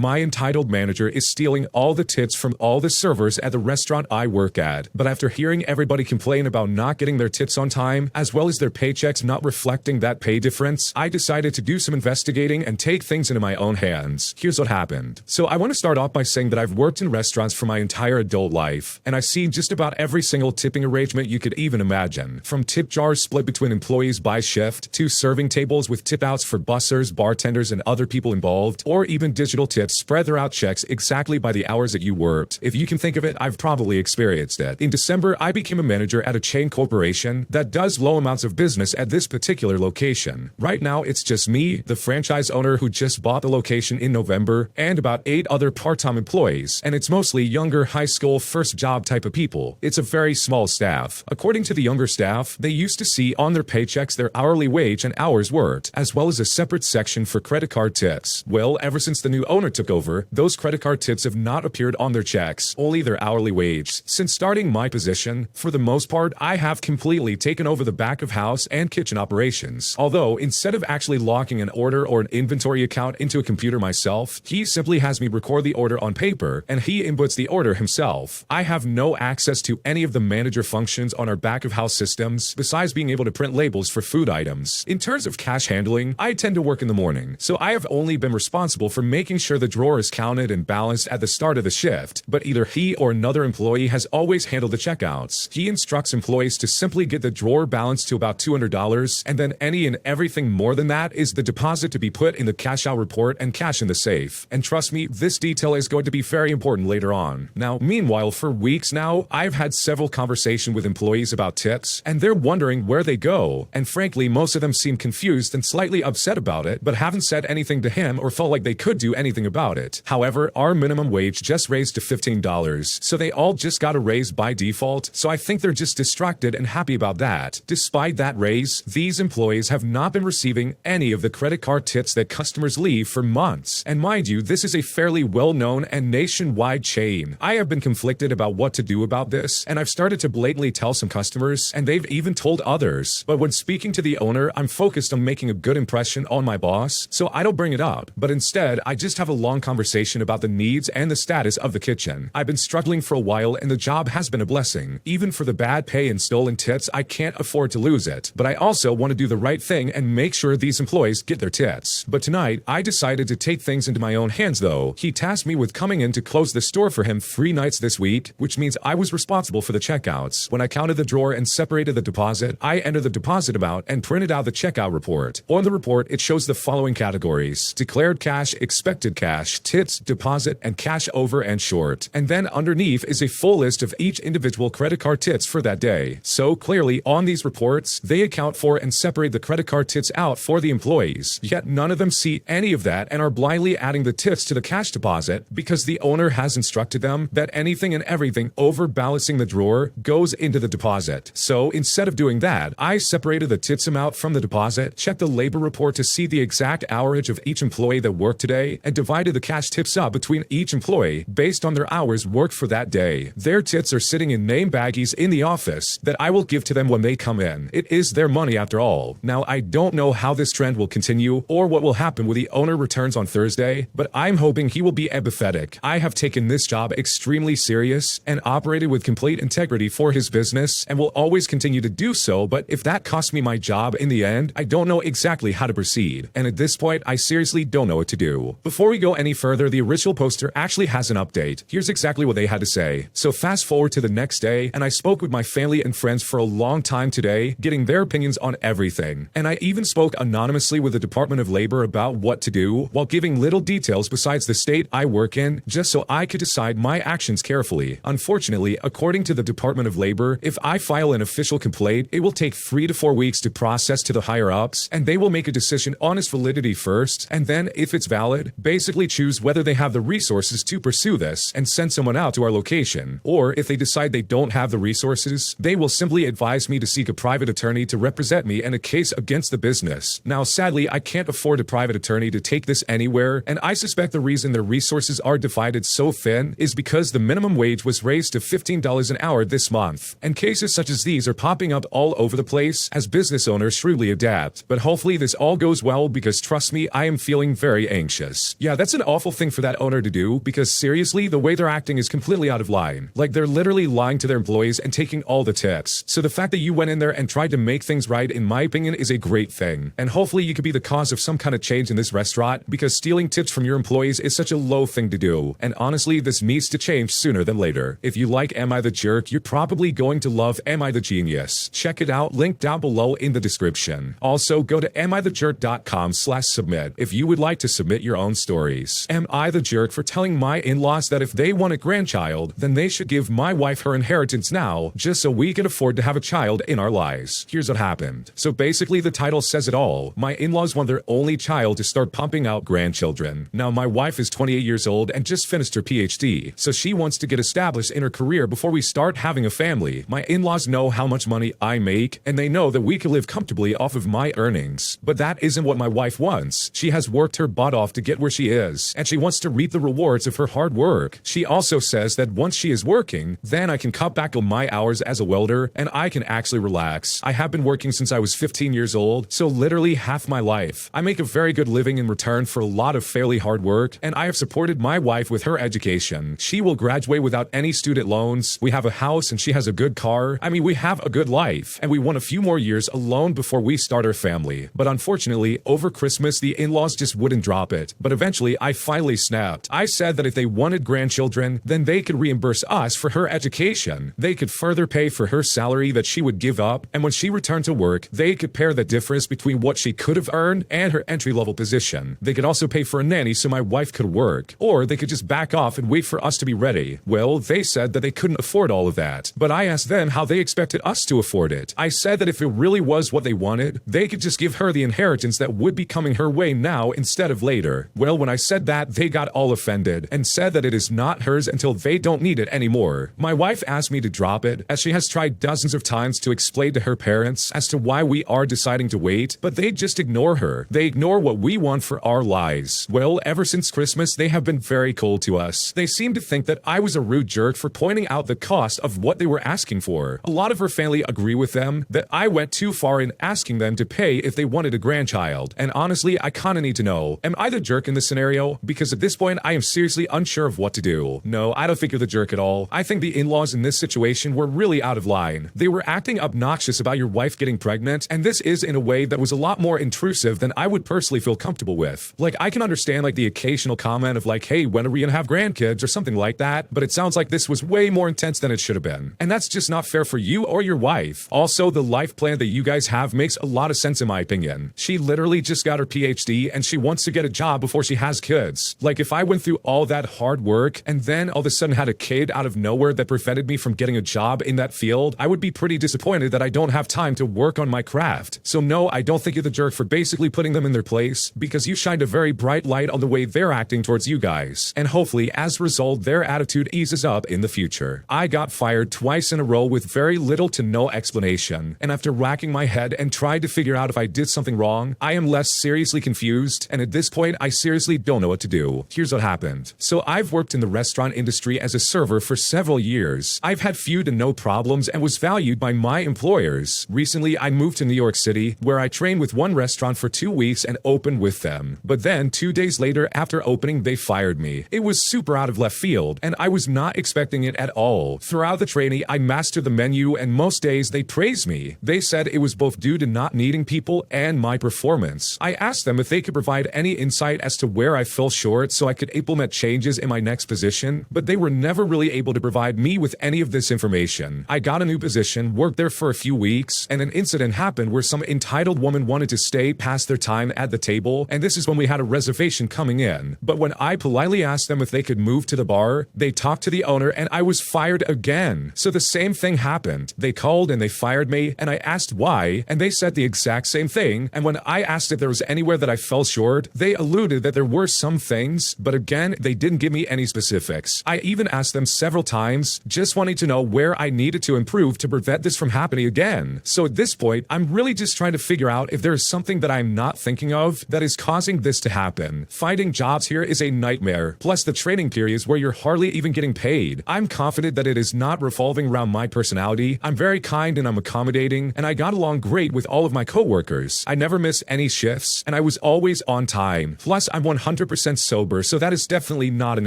my entitled manager is stealing all the tips from all the servers at the restaurant I work at. But after hearing everybody complain about not getting their tips on time, as well as their paychecks not reflecting that pay difference, I decided to do some investigating and take things into my own hands. Here's what happened. So I want to start off by saying that I've worked in restaurants for my entire adult life, and I've seen just about every single tipping arrangement you could even imagine. From tip jars split between employees by shift, to serving tables with tip outs for bussers, bartenders, and other people involved, or even digital tips spread throughout checks exactly by the hours that you worked. If you can think of it, I've probably experienced it. In December, I became a manager at a chain corporation that does low amounts of business at this particular location. Right now, it's just me, the franchise owner who just bought the location in November, and about 8 other part-time employees, and it's mostly younger high school first job type of people. It's a very small staff. According to the younger staff, they used to see on their paychecks their hourly wage and hours worked, as well as a separate section for credit card tips. Well, ever since the new owner took over, those credit card tips have not appeared on their checks, only their hourly wage. Since starting my position, for the most part, I have completely taken over the back of house and kitchen operations. Although, instead of actually locking an order or an inventory account into a computer myself, he simply has me record the order on paper, and he inputs the order himself. I have no access to any of the manager functions on our back of house systems, besides being able to print labels for food items. In terms of cash handling, I tend to work in the morning, so I have only been responsible for making sure the drawer is counted and balanced at the start of the shift, but either he or another employee has always handled the checkouts. He instructs employees to simply get the drawer balanced to about $200, and then any and everything more than that is the deposit to be put in the cash out report and cash in the safe. And trust me, this detail is going to be very important later on. Now, meanwhile, for weeks now, I've had several conversations with employees about tips, and they're wondering where they go. And frankly, most of them seem confused and slightly upset about it, but haven't said anything to him or felt like they could do anything about it. However, our minimum wage just raised to $15, so they all just got a raise by default, so I think they're just distracted and happy about that. Despite that raise, these employees have not been receiving any of the credit card tips that customers leave for months. And mind you, this is a fairly well-known and nationwide chain. I have been conflicted about what to do about this, and I've started to blatantly tell some customers, and they've even told others. But when speaking to the owner, I'm focused on making a good impression on my boss, so I don't bring it up. But instead, I just have a long conversation about the needs and the status of the kitchen. I've been struggling for a while, and the job has been a blessing. Even for the bad pay and stolen tips, I can't afford to lose it. But I also want to do the right thing and make sure these employees get their tips. But tonight, I decided to take things into my own hands though. He tasked me with coming in to close the store for him 3 nights this week, which means I was responsible for the checkouts. When I counted the drawer and separated the deposit, I entered the deposit amount and printed out the checkout report. On the report, it shows the following categories: declared cash, expected cash, tips, deposit, and cash over and short. And then underneath is a full list of each individual credit card tips for that day. So clearly, on these reports, they account for and separate the credit card tips out for the employees. Yet none of them see any of that and are blindly adding the tips to the cash deposit because the owner has instructed them that anything and everything over balancing the drawer goes into the deposit. So instead of doing that, I separated the tips amount from the deposit, checked the labor report to see the exact hourage of each employee that worked today, and divided the cash tips up between each employee based on their hours worked for that day. Their tips are sitting in name baggies in the office that I will give to them when they come in. It is their money after all. Now, I don't know how this trend will continue or what will happen when the owner returns on Thursday, but I'm hoping he will be empathetic. I have taken this job extremely serious and operated with complete integrity for his business and will always continue to do so, but if that costs me my job in the end, I don't know exactly how to proceed. And at this point, I seriously don't know what to do. Before we go any further, the original poster actually has an update. Here's exactly what they had to say. So fast forward to the next day, and I spoke with my family and friends for a long time today, getting their opinions on everything. And I even spoke anonymously with the Department of Labor about what to do, while giving little details besides the state I work in, just so I could decide my actions carefully. Unfortunately, according to the Department of Labor, if I file an official complaint, it will take 3 to 4 weeks to process to the higher-ups, and they will make a decision on its validity first, and then, if it's valid, basically choose whether they have the resources to pursue this and send someone out to our location. Or, if they decide they don't have the resources, they will simply advise me to seek a private attorney to represent me in a case against the business. Now, sadly, I can't afford a private attorney to take this anywhere, and I suspect the reason their resources are divided so thin is because the minimum wage was raised to $15 an hour this month. And cases such as these are popping up all over the place as business owners shrewdly adapt. But hopefully this all goes well because trust me, I am feeling very anxious. Yeah, that's That's an awful thing for that owner to do because seriously, the way they're acting is completely out of line. Like they're literally lying to their employees and taking all the tips. So the fact that you went in there and tried to make things right, in my opinion, is a great thing. And hopefully you could be the cause of some kind of change in this restaurant because stealing tips from your employees is such a low thing to do. And honestly, this needs to change sooner than later. If you like Am I the Jerk, you're probably going to love Am I the Genius. Check it out, link down below in the description. Also, go to amithejerk.com/submit if you would like to submit your own stories. Am I the jerk for telling my in-laws that if they want a grandchild, then they should give my wife her inheritance now, just so we can afford to have a child in our lives? Here's what happened. So basically, the title says it all. My in-laws want their only child to start pumping out grandchildren. Now, my wife is 28 years old and just finished her PhD, so she wants to get established in her career before we start having a family. My in-laws know how much money I make, and they know that we can live comfortably off of my earnings. But that isn't what my wife wants. She has worked her butt off to get where she is, and she wants to reap the rewards of her hard work. She also says that once she is working, then I can cut back on my hours as a welder, and I can actually relax. I have been working since I was 15 years old, so literally half my life. I make a very good living in return for a lot of fairly hard work, and I have supported my wife with her education. She will graduate without any student loans. We have a house and she has a good car. I mean, we have a good life, and we want a few more years alone before we start our family. But unfortunately, over Christmas, the in-laws just wouldn't drop it. But eventually, I finally snapped. I said that if they wanted grandchildren, then they could reimburse us for her education. They could further pay for her salary that she would give up, and when she returned to work, they could pair the difference between what she could have earned and her entry-level position. They could also pay for a nanny so my wife could work, or they could just back off and wait for us to be ready. Well, they said that they couldn't afford all of that, but I asked them how they expected us to afford it. I said that if it really was what they wanted, they could just give her the inheritance that would be coming her way now instead of later. Well, when I said that, they got all offended and said that it is not hers until they don't need it anymore. My wife asked me to drop it, as she has tried dozens of times to explain to her parents as to why we are deciding to wait, but they just ignore her. They ignore what we want for our lives. Well, ever since Christmas, they have been very cold to us. They seem to think that I was a rude jerk for pointing out the cost of what they were asking for. A lot of her family agree with them that I went too far in asking them to pay if they wanted a grandchild. And honestly, I kinda need to know, am I the jerk in this scenario? Because at this point, I am seriously unsure of what to do. No, I don't think you're the jerk at all. I think the in-laws in this situation were really out of line. They were acting obnoxious about your wife getting pregnant, and this is in a way that was a lot more intrusive than I would personally feel comfortable with. Like, I can understand like the occasional comment of like, hey, when are we gonna have grandkids or something like that, but it sounds like this was way more intense than it should have been. And that's just not fair for you or your wife. Also, the life plan that you guys have makes a lot of sense in my opinion. She literally just got her PhD and she wants to get a job before she has kids. Like, if I went through all that hard work and then all of a sudden had a kid out of nowhere that prevented me from getting a job in that field, I would be pretty disappointed that I don't have time to work on my craft. So no, I don't think you're the jerk for basically putting them in their place, because you shined a very bright light on the way they're acting towards you guys. And hopefully, as a result, their attitude eases up in the future. I got fired twice in a row with very little to no explanation, and after racking my head and trying to figure out if I did something wrong, I am less seriously confused, and at this point, I seriously don't know what to do. Here's what happened. So I've worked in the restaurant industry as a server for several years. I've had few to no problems and was valued by my employers. Recently, I moved to New York City, where I trained with one restaurant for 2 weeks and opened with them. But then, 2 days later, after opening, they fired me. It was super out of left field, and I was not expecting it at all. Throughout the training, I mastered the menu, and most days they praised me. They said it was both due to not needing people and my performance. I asked them if they could provide any insight as to where I fell short so I could implement changes in my next position, but they were never really able to provide me with any of this information. I got a new position, worked there for a few weeks, and an incident happened where some entitled woman wanted to stay past their time at the table, and this is when we had a reservation coming in. But when I politely asked them if they could move to the bar, they talked to the owner and I was fired again. So the same thing happened. They called and they fired me, and I asked why, and they said the exact same thing. And when I asked if there was anywhere that I fell short, they alluded that there were some things, but again, they didn't give me any specifics. I even asked them several times, just wanting to know where I needed to improve to prevent this from happening again. So at this point, I'm really just trying to figure out if there is something that I'm not thinking of that is causing this to happen. Finding jobs here is a nightmare, plus the training periods where you're hardly even getting paid. I'm confident that it is not revolving around my personality. I'm very kind and I'm accommodating, and I got along great with all of my coworkers. I never miss any shifts, and I was always on time. Plus, I'm 100% 100% sober, so that is definitely not an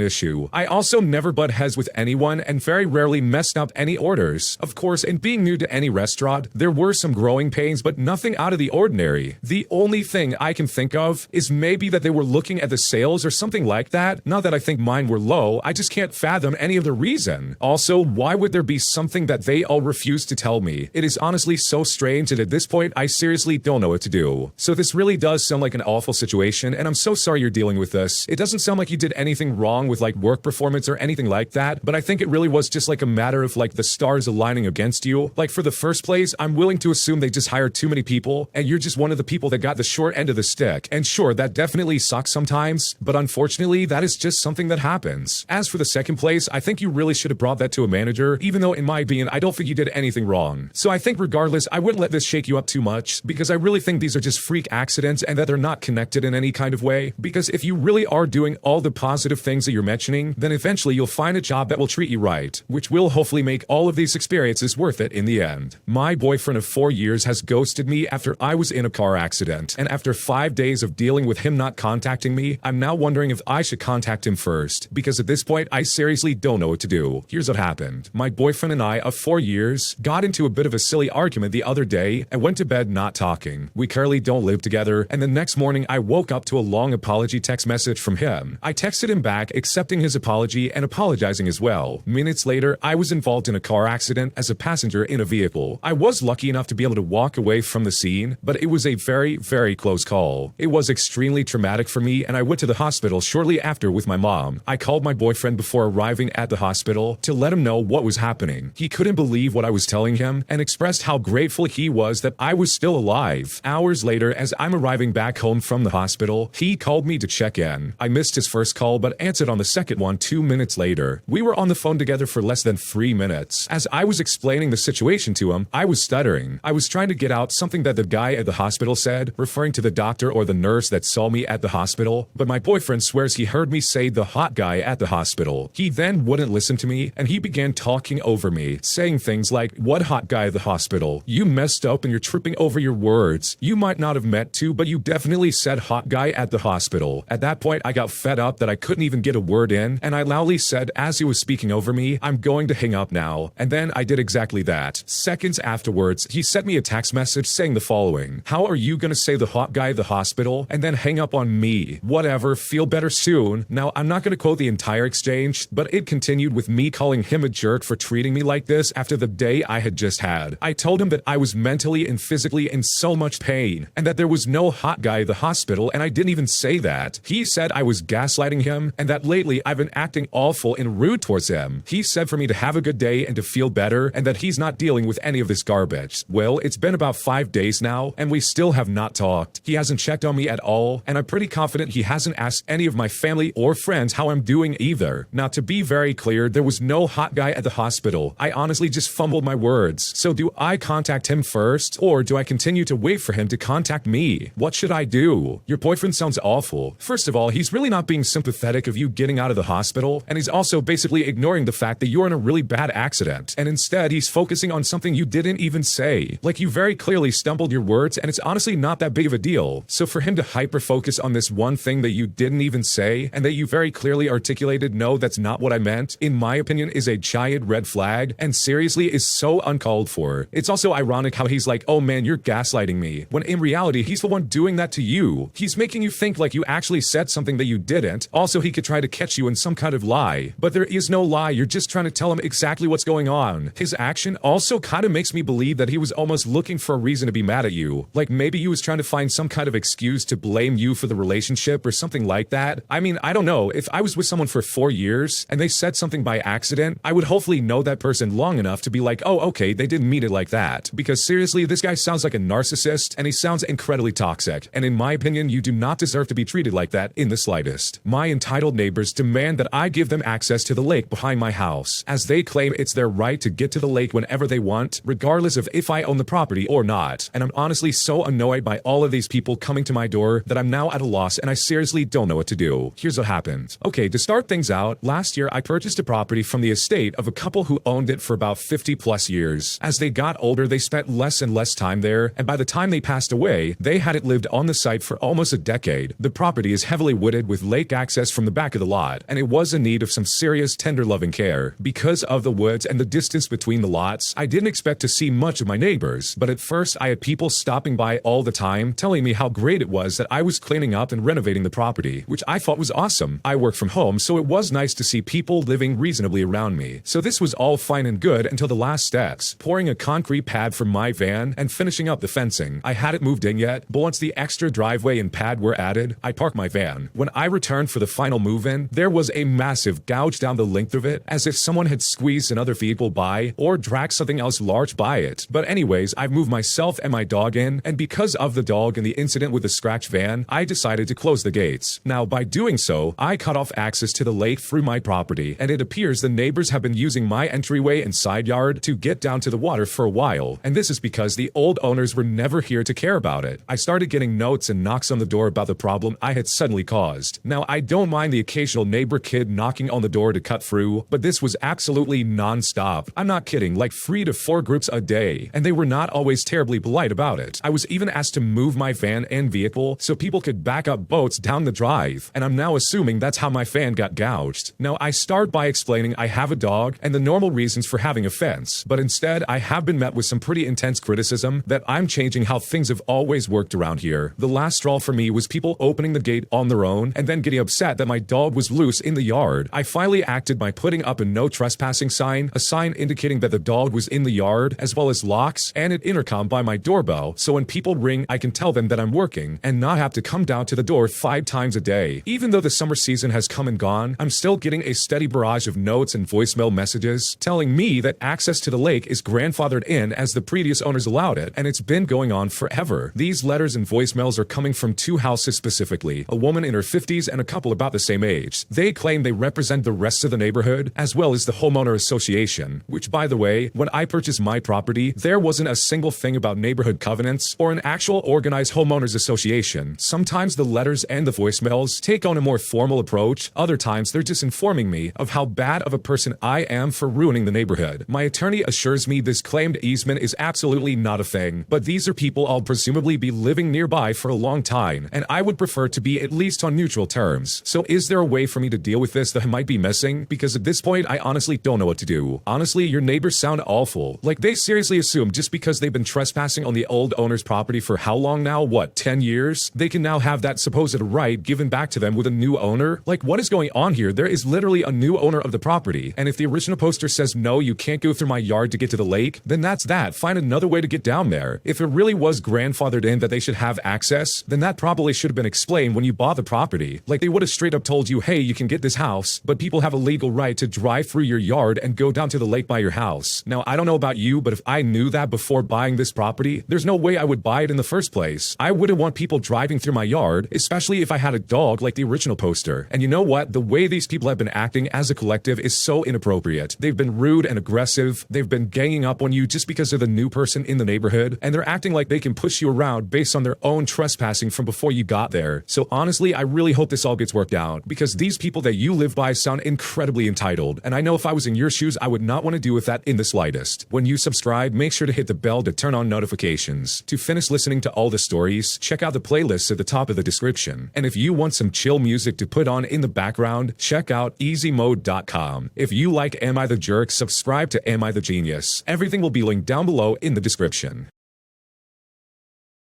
issue. I also never butt heads with anyone and very rarely messed up any orders. Of course, in being new to any restaurant, there were some growing pains, but nothing out of the ordinary. The only thing I can think of is maybe that they were looking at the sales or something like that. Not that I think mine were low, I just can't fathom any other reason. Also, why would there be something that they all refuse to tell me? It is honestly so strange, and at this point, I seriously don't know what to do. So this really does sound like an awful situation, and I'm so sorry you're dealing with this. It doesn't sound like you did anything wrong with like work performance or anything like that, but I think it really was just like a matter of like the stars aligning against you. Like for the first place, I'm willing to assume they just hired too many people, and you're just one of the people that got the short end of the stick. And sure, that definitely sucks sometimes, but unfortunately, that is just something that happens. As for the second place, I think you really should have brought that to a manager, even though in my opinion, I don't think you did anything wrong. So I think regardless, I wouldn't let this shake you up too much, because I really think these are just freak accidents and that they're not connected in any kind of way. Because if you really are doing all the positive things that you're mentioning, then eventually you'll find a job that will treat you right, which will hopefully make all of these experiences worth it in the end. My boyfriend of 4 years has ghosted me after I was in a car accident, and after 5 days of dealing with him not contacting me, I'm now wondering if I should contact him first, because at this point, I seriously don't know what to do. Here's what happened. My boyfriend and I of 4 years got into a bit of a silly argument the other day and went to bed not talking. We currently don't live together, and the next morning I woke up to a long apology text message from him. I texted him back accepting his apology and apologizing as well. Minutes later, I was involved in a car accident as a passenger in a vehicle. I was lucky enough to be able to walk away from the scene, but it was a very, very close call. It was extremely traumatic for me, and I went to the hospital shortly after with my mom. I called my boyfriend before arriving at the hospital to let him know what was happening. He couldn't believe what I was telling him and expressed how grateful he was that I was still alive. Hours later, as I'm arriving back home from the hospital, he called me to check in. I missed his first call but answered on the second one 2 minutes later. We were on the phone together for less than 3 minutes. As I was explaining the situation to him, I was stuttering. I was trying to get out something that the guy at the hospital said, referring to the doctor or the nurse that saw me at the hospital, but my boyfriend swears he heard me say the hot guy at the hospital. He then wouldn't listen to me, and he began talking over me, saying things like, "What hot guy at the hospital? You messed up and you're tripping over your words. You might not have meant to, but you definitely said hot guy at the hospital." At that point, I got fed up that I couldn't even get a word in, and I loudly said as he was speaking over me, "I'm going to hang up now." And then I did exactly that. Seconds afterwards, he sent me a text message saying the following: "How are you gonna say the hot guy at the hospital and then hang up on me? Whatever, feel better soon." Now, I'm not gonna quote the entire exchange, but it continued with me calling him a jerk for treating me like this after the day I had just had. I told him that I was mentally and physically in so much pain, and that there was no hot guy at the hospital, and I didn't even say that. He said I was gaslighting him, and that lately I've been acting awful and rude towards him. He said for me to have a good day and to feel better, and that he's not dealing with any of this garbage. Well, it's been about 5 days now, and we still have not talked. He hasn't checked on me at all, and I'm pretty confident he hasn't asked any of my family or friends how I'm doing either. Now, to be very clear, there was no hot guy at the hospital. I honestly just fumbled my words. So do I contact him first, or do I continue to wait for him to contact me? What should I do? Your boyfriend sounds awful. First of all, he's really not being sympathetic of you getting out of the hospital, and he's also basically ignoring the fact that you're in a really bad accident, and instead he's focusing on something you didn't even say. Like, you very clearly stumbled your words, and it's honestly not that big of a deal. So for him to hyper-focus on this one thing that you didn't even say, and that you very clearly articulated, "No, that's not what I meant," in my opinion is a giant red flag, and seriously is so uncalled for. It's also ironic how he's like, "Oh man, you're gaslighting me," when in reality, he's the one doing that to you. He's making you think like you actually said something that you didn't. Also, he could try to catch you in some kind of lie. But there is no lie, you're just trying to tell him exactly what's going on. His action also kind of makes me believe that he was almost looking for a reason to be mad at you. Like maybe he was trying to find some kind of excuse to blame you for the relationship or something like that. I mean, I don't know. If I was with someone for 4 years and they said something by accident, I would hopefully know that person long enough to be like, "Oh, okay, they didn't mean it like that." Because seriously, this guy sounds like a narcissist, and he sounds incredibly toxic. And in my opinion, you do not deserve to be treated like that in the slightest. My entitled neighbors demand that I give them access to the lake behind my house, as they claim it's their right to get to the lake whenever they want, regardless of if I own the property or not. And I'm honestly so annoyed by all of these people coming to my door that I'm now at a loss, and I seriously don't know what to do. Here's what happened. Okay, to start things out, last year I purchased a property from the estate of a couple who owned it for about 50 plus years. As they got older, they spent less and less time there, and by the time they passed away, they had it lived on the site for almost a decade. The property is heavily wooded with lake access from the back of the lot, and it was in need of some serious tender loving care. Because of the woods and the distance between the lots, I didn't expect to see much of my neighbors, but at first I had people stopping by all the time telling me how great it was that I was cleaning up and renovating the property, which I thought was awesome. I work from home, so it was nice to see people living reasonably around me. So this was all fine and good until the last steps, pouring a concrete pad for my van and finishing up the fencing. I hadn't moved in yet, but once the extra driveway and pad were added, I parked my van. When I returned for the final move-in, there was a massive gouge down the length of it, as if someone had squeezed another vehicle by or dragged something else large by it. But anyways, I've moved myself and my dog in, and because of the dog and the incident with the scratch van, I decided to close the gates. Now, by doing so, I cut off access to the lake through my property, and it appears the neighbors have been using my entryway and side yard to get down to the water for a while, and this is because the old owners were never here to care about it. I started getting notes and knocks on the door about the problem I had suddenly caused. Now, I don't mind the occasional neighbor kid knocking on the door to cut through, but this was absolutely non-stop. I'm not kidding, like 3 to 4 groups a day, and they were not always terribly polite about it. I was even asked to move my van and vehicle so people could back up boats down the drive, and I'm now assuming that's how my fan got gouged. Now, I start by explaining I have a dog and the normal reasons for having a fence, but instead I have been met with some pretty intense criticism that I'm changing how things have always worked around here. The last straw for me was people opening the gate on their own and then getting upset that my dog was loose in the yard. I finally acted by putting up a no trespassing sign, a sign indicating that the dog was in the yard, as well as locks and an intercom by my doorbell, so when people ring I can tell them that I'm working and not have to come down to the door 5 times a day. Even though the summer season has come and gone, I'm still getting a steady barrage of notes and voicemail messages telling me that access to the lake is grandfathered in as the previous owners allowed it, and it's been going on forever. These letters and voicemails are coming from 2 houses specifically, a woman in her 50s and a couple about the same age. They claim they represent the rest of the neighborhood, as well as the homeowner association, which, by the way, when I purchased my property, there wasn't a single thing about neighborhood covenants or an actual organized homeowners association. Sometimes the letters and the voicemails take on a more formal approach, other times they're just informing me of how bad of a person I am for ruining the neighborhood. My attorney assures me this claimed easement is absolutely not a thing, but these are people I'll presumably be living nearby for a long time, and I would prefer to be at least on neutral terms. So is there a way for me to deal with this that I might be missing? Because at this point, I honestly don't know what to do. Honestly, your neighbors sound awful. Like, they seriously assume just because they've been trespassing on the old owner's property for how long now? What, 10 years? They can now have that supposed right given back to them with a new owner? Like, what is going on here? There is literally a new owner of the property, and if the original poster says no, you can't go through my yard to get to the lake, then that's that. Find another way to get down there. If it really was grandfathered in that they should have access, then that probably should have been explained when you bought the property. Like, they would have straight up told you, hey, you can get this house, but people have a legal right to drive through your yard and go down to the lake by your house. Now, I don't know about you, but if I knew that before buying this property, there's no way I would buy it in the first place. I wouldn't want people driving through my yard, especially if I had a dog like the original poster. And you know what? The way these people have been acting as a collective is so inappropriate. They've been rude and aggressive. They've been ganging up on you just because they're the new person in the neighborhood, and they're acting like they can push you around based on their own trespassing from before you got there. So honestly, I really hope this all gets worked out, because these people that you live by sound incredibly entitled, and I know if I was in your shoes, I would not want to deal with that in the slightest. When you subscribe, make sure to hit the bell to turn on notifications. To finish listening to all the stories, check out the playlists at the top of the description. And if you want some chill music to put on in the background, check out easymode.com. If you like Am I the Jerk, subscribe to Am I the Genius. Everything will be linked down below in the description.